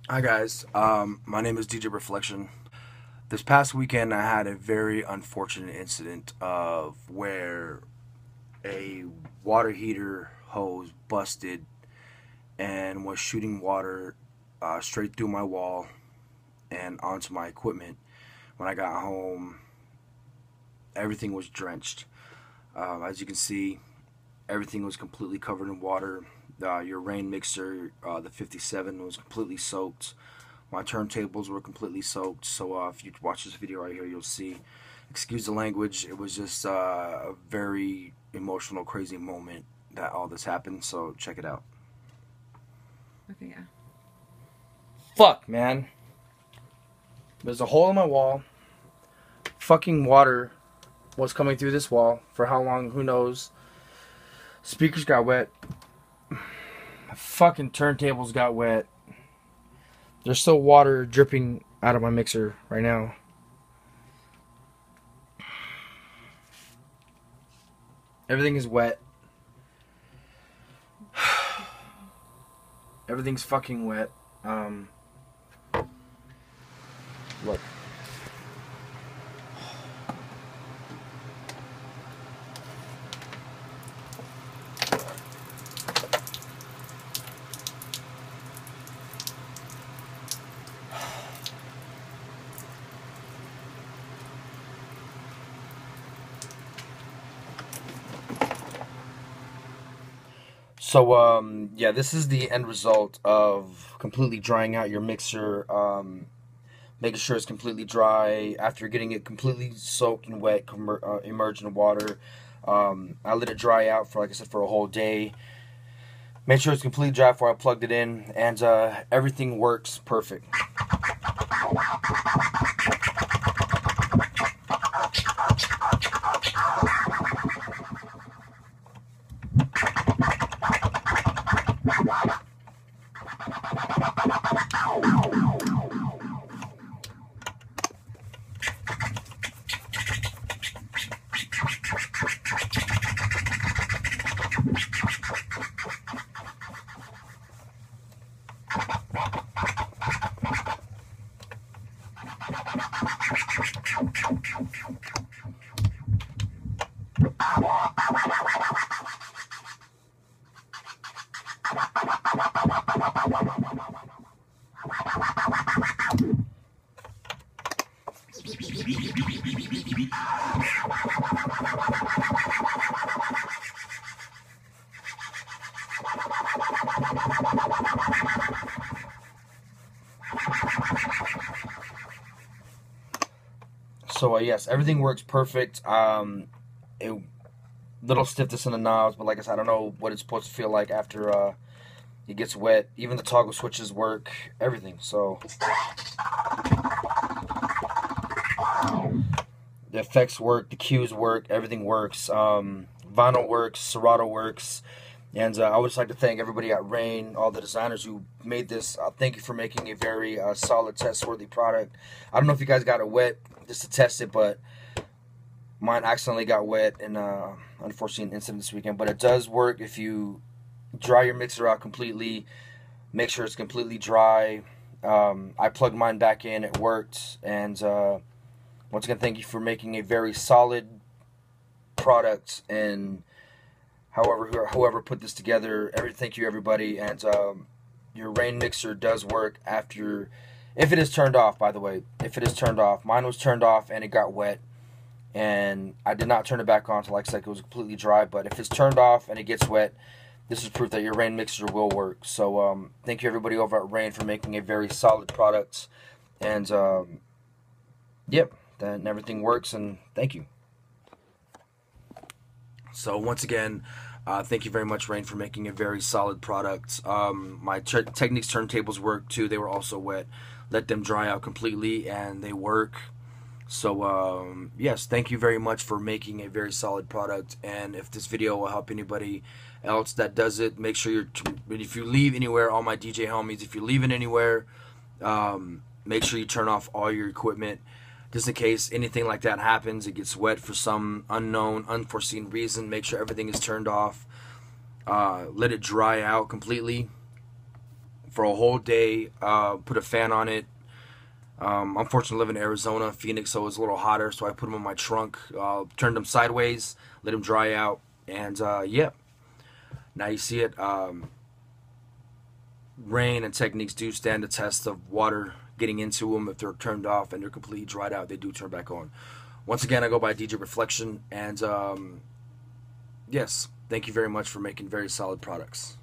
Hi guys, my name is DJ Reflekshin. This past weekend I had a very unfortunate incident of where a water heater hose busted and was shooting water straight through my wall and onto my equipment. When I got home, everything was drenched. As you can see, everything was completely covered in water. Your Rane mixer, the 57, was completely soaked. My turntables were completely soaked. So if you watch this video right here, you'll see. Excuse the language. It was just a very emotional, crazy moment that all this happened. So check it out. Okay, yeah. Fuck, man. There's a hole in my wall. Fucking water was coming through this wall. For how long? Who knows? Speakers got wet. My fucking turntables got wet. There's still water dripping out of my mixer right now. Everything is wet. Everything's fucking wet. Look. So, yeah, this is the end result of completely drying out your mixer, making sure it's completely dry after getting it completely soaked and wet, immersed in water. I let it dry out for, like I said, for a whole day. Made sure it's completely dry before I plugged it in, and everything works perfect. So yes, everything works perfect. It little stiffness in the knobs, but like I said, I don't know what it's supposed to feel like after it gets wet. Even the toggle switches work, everything. So the effects work, the cues work, everything works. Vinyl works, Serato works. And I would just like to thank everybody at Rane, all the designers who made this. Thank you for making a very solid, test-worthy product. I don't know if you guys got it wet just to test it, but mine accidentally got wet in unfortunately an incident this weekend. But it does work if you dry your mixer out completely. Make sure it's completely dry. I plugged mine back in. It worked. And once again, thank you for making a very solid product. And whoever put this together, thank you everybody. And your Rane mixer does work after, if it is turned off, by the way. If it is turned off. Mine was turned off and it got wet. And I did not turn it back on until, like I said, it was completely dry. But if it's turned off and it gets wet, this is proof that your Rane mixer will work. So thank you everybody over at Rane for making a very solid product. And yep, then everything works, and thank you. So once again, thank you very much, Rane, for making a very solid product. My Technics turntables work too. They were also wet. Let them dry out completely, and they work. So yes, thank you very much for making a very solid product. And if this video will help anybody else that does it, make sure if you leave anywhere, all my DJ homies, if you're leaving anywhere, make sure you turn off all your equipment, just in case anything like that happens. It gets wet for some unknown, unforeseen reason. Make sure everything is turned off. Let it dry out completely for a whole day. Put a fan on it. Unfortunately, I live in Arizona, Phoenix, so it's a little hotter. So I put them in my trunk, turned them sideways, let them dry out, and yeah. Now you see it. Rane and Technics do stand the test of water getting into them. If they're turned off and they're completely dried out, they do turn back on. Once again, I go by DJ Reflekshin, and yes, thank you very much for making very solid products.